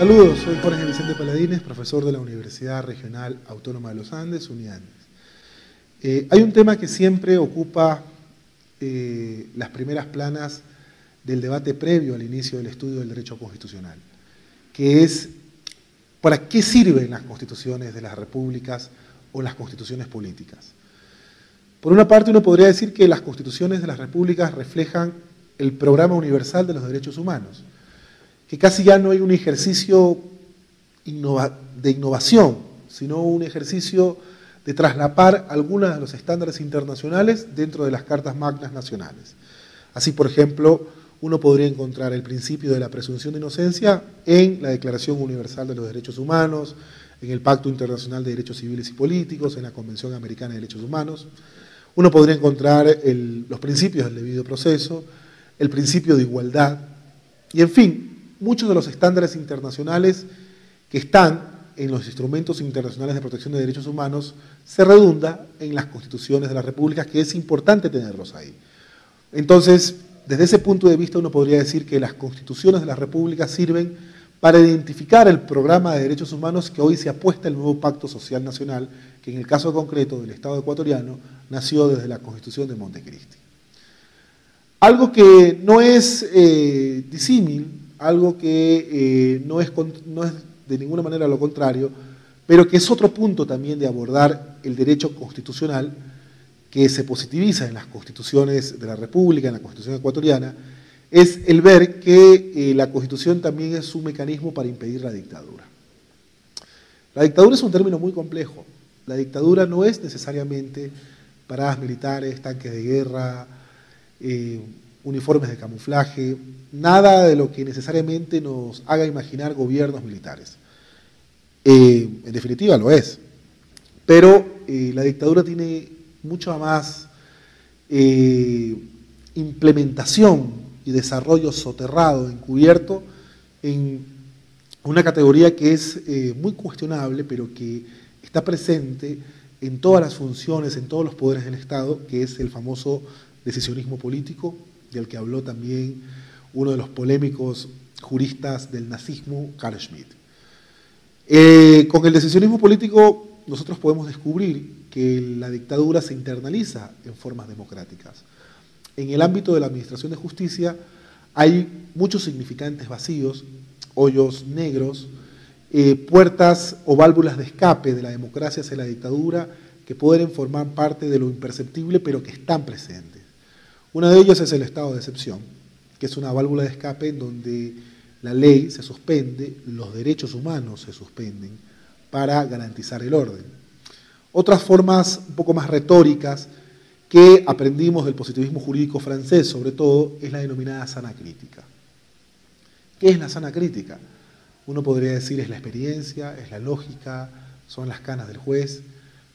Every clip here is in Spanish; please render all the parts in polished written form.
Saludos, soy Jorge Vicente Paladines, profesor de la Universidad Regional Autónoma de los Andes, Uniandes. Hay un tema que siempre ocupa las primeras planas del debate previo al inicio del estudio del derecho constitucional, que es ¿para qué sirven las constituciones de las repúblicas o las constituciones políticas? Por una parte, uno podría decir que las constituciones de las repúblicas reflejan el programa universal de los derechos humanos, que casi ya no hay un ejercicio de innovación, sino un ejercicio de traslapar algunos de los estándares internacionales dentro de las cartas magnas nacionales. Así, por ejemplo, uno podría encontrar el principio de la presunción de inocencia en la Declaración Universal de los Derechos Humanos, en el Pacto Internacional de Derechos Civiles y Políticos, en la Convención Americana de Derechos Humanos. Uno podría encontrar los principios del debido proceso, el principio de igualdad, y en fin, muchos de los estándares internacionales que están en los instrumentos internacionales de protección de derechos humanos se redunda en las constituciones de las repúblicas, que es importante tenerlos ahí. Entonces, desde ese punto de vista uno podría decir que las constituciones de las repúblicas sirven para identificar el programa de derechos humanos que hoy se apuesta el nuevo Pacto Social Nacional, que en el caso concreto del Estado ecuatoriano nació desde la Constitución de Montecristi. Algo que no es disímil, algo que no es de ninguna manera lo contrario, pero que es otro punto también de abordar el derecho constitucional que se positiviza en las constituciones de la República, en la Constitución ecuatoriana, es el ver que la Constitución también es un mecanismo para impedir la dictadura. La dictadura es un término muy complejo. La dictadura no es necesariamente paradas militares, tanques de guerra, uniformes de camuflaje, nada de lo que necesariamente nos haga imaginar gobiernos militares. En definitiva lo es, pero la dictadura tiene mucha más implementación y desarrollo soterrado, encubierto, en una categoría que es muy cuestionable, pero que está presente en todas las funciones, en todos los poderes del Estado, que es el famoso decisionismo político, del que habló también uno de los polémicos juristas del nazismo, Carl Schmitt. Con el decisionismo político nosotros podemos descubrir que la dictadura se internaliza en formas democráticas. En el ámbito de la administración de justicia hay muchos significantes vacíos, hoyos negros, puertas o válvulas de escape de la democracia hacia la dictadura que pueden formar parte de lo imperceptible pero que están presentes. Una de ellas es el estado de excepción, que es una válvula de escape en donde la ley se suspende, los derechos humanos se suspenden para garantizar el orden. Otras formas un poco más retóricas que aprendimos del positivismo jurídico francés, sobre todo, es la denominada sana crítica. ¿Qué es la sana crítica? Uno podría decir es la experiencia, es la lógica, son las canas del juez.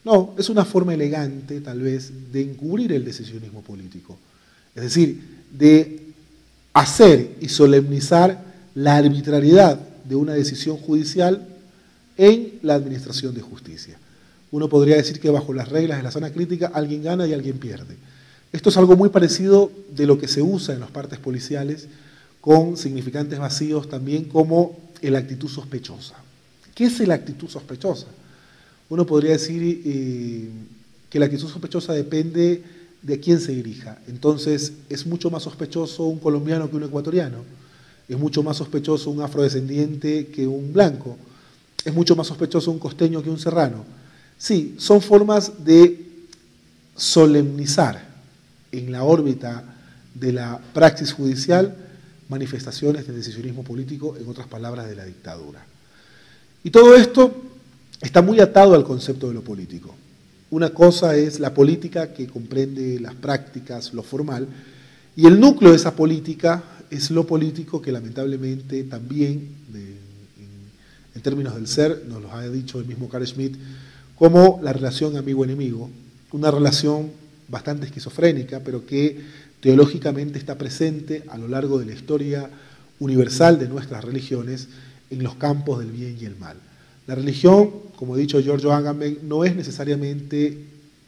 No, es una forma elegante, tal vez, de encubrir el decisionismo político. Es decir, de hacer y solemnizar la arbitrariedad de una decisión judicial en la administración de justicia. Uno podría decir que bajo las reglas de la sana crítica alguien gana y alguien pierde. Esto es algo muy parecido de lo que se usa en los partes policiales, con significantes vacíos también como la actitud sospechosa. ¿Qué es la actitud sospechosa? Uno podría decir que la actitud sospechosa depende de a quién se dirija. Entonces, es mucho más sospechoso un colombiano que un ecuatoriano, es mucho más sospechoso un afrodescendiente que un blanco, es mucho más sospechoso un costeño que un serrano. Sí, son formas de solemnizar en la órbita de la praxis judicial manifestaciones de decisionismo político, en otras palabras, de la dictadura. Y todo esto está muy atado al concepto de lo político. Una cosa es la política, que comprende las prácticas, lo formal, y el núcleo de esa política es lo político, que lamentablemente también, en términos del ser, nos lo ha dicho el mismo Carl Schmitt, como la relación amigo-enemigo, una relación bastante esquizofrénica, pero que teológicamente está presente a lo largo de la historia universal de nuestras religiones en los campos del bien y el mal. La religión, como ha dicho Giorgio Agamben, no es necesariamente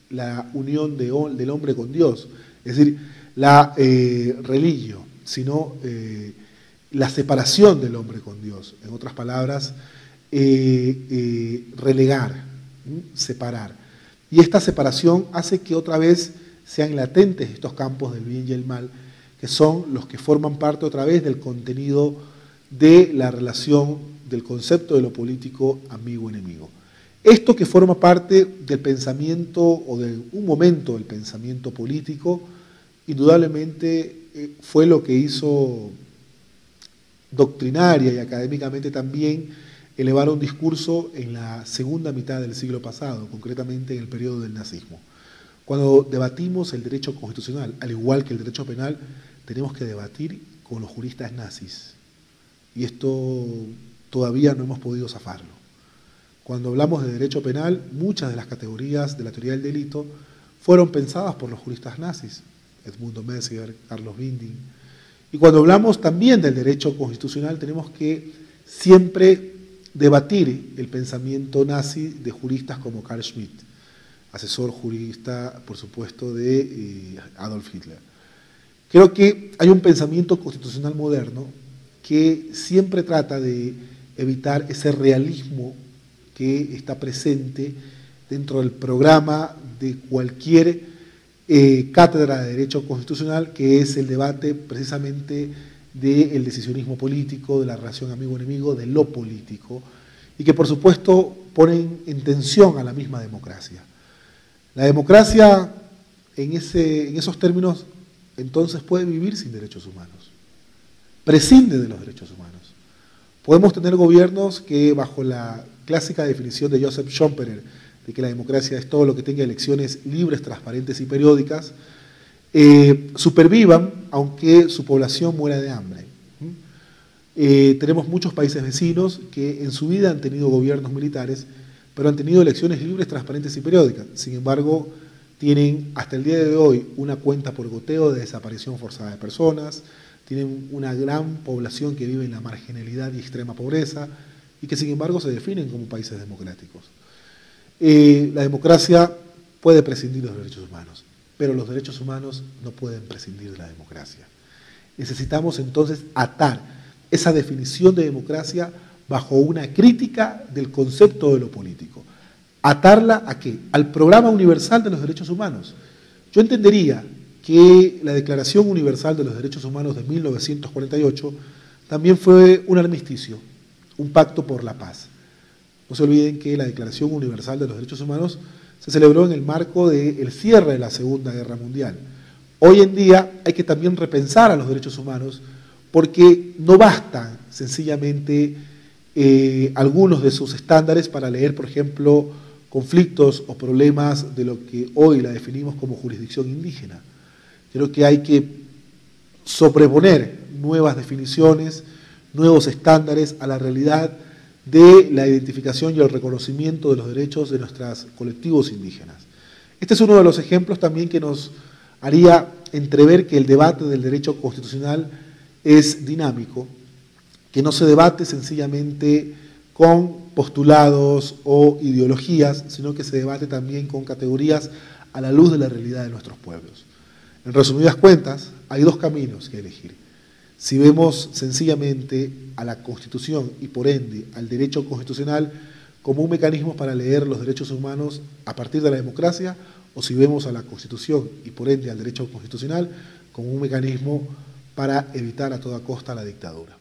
la unión del hombre con Dios, es decir, la religio, sino la separación del hombre con Dios. En otras palabras, relegar, separar. Y esta separación hace que otra vez sean latentes estos campos del bien y el mal, que son los que forman parte otra vez del contenido de la relación del concepto de lo político amigo-enemigo. Esto que forma parte del pensamiento o de un momento del pensamiento político, indudablemente fue lo que hizo doctrinaria y académicamente también elevar un discurso en la segunda mitad del siglo pasado, concretamente en el periodo del nazismo. Cuando debatimos el derecho constitucional, al igual que el derecho penal, tenemos que debatir con los juristas nazis. Y esto todavía no hemos podido zafarlo. Cuando hablamos de derecho penal, muchas de las categorías de la teoría del delito fueron pensadas por los juristas nazis, Edmundo Messier, Carlos Winding. Y cuando hablamos también del derecho constitucional, tenemos que siempre debatir el pensamiento nazi de juristas como Carl Schmitt, asesor jurista, por supuesto, de Adolf Hitler. Creo que hay un pensamiento constitucional moderno que siempre trata de evitar ese realismo que está presente dentro del programa de cualquier cátedra de Derecho Constitucional, que es el debate precisamente del decisionismo político, de la relación amigo-enemigo, de lo político, y que por supuesto ponen en tensión a la misma democracia. La democracia, en esos términos, entonces puede vivir sin derechos humanos, prescinde de los derechos humanos. Podemos tener gobiernos que, bajo la clásica definición de Joseph Schumpeter, de que la democracia es todo lo que tenga elecciones libres, transparentes y periódicas, supervivan aunque su población muera de hambre. Tenemos muchos países vecinos que en su vida han tenido gobiernos militares, pero han tenido elecciones libres, transparentes y periódicas. Sin embargo, tienen hasta el día de hoy una cuenta por goteo de desaparición forzada de personas, tienen una gran población que vive en la marginalidad y extrema pobreza, y que sin embargo se definen como países democráticos. La democracia puede prescindir de los derechos humanos, pero los derechos humanos no pueden prescindir de la democracia. Necesitamos entonces atar esa definición de democracia bajo una crítica del concepto de lo político. ¿Atarla a qué? Al Programa Universal de los Derechos Humanos. Yo entendería que la Declaración Universal de los Derechos Humanos de 1948 también fue un armisticio, un pacto por la paz. No se olviden que la Declaración Universal de los Derechos Humanos se celebró en el marco del cierre de la Segunda Guerra Mundial. Hoy en día hay que también repensar a los derechos humanos porque no bastan sencillamente algunos de sus estándares para leer, por ejemplo, conflictos o problemas de lo que hoy la definimos como jurisdicción indígena. Creo que hay que sobreponer nuevas definiciones, nuevos estándares a la realidad de la identificación y el reconocimiento de los derechos de nuestros colectivos indígenas. Este es uno de los ejemplos también que nos haría entrever que el debate del derecho constitucional es dinámico, que no se debate sencillamente con postulados o ideologías, sino que se debate también con categorías a la luz de la realidad de nuestros pueblos. En resumidas cuentas, hay dos caminos que elegir. Si vemos sencillamente a la Constitución y por ende al derecho constitucional como un mecanismo para leer los derechos humanos a partir de la democracia, o si vemos a la Constitución y por ende al derecho constitucional como un mecanismo para evitar a toda costa la dictadura.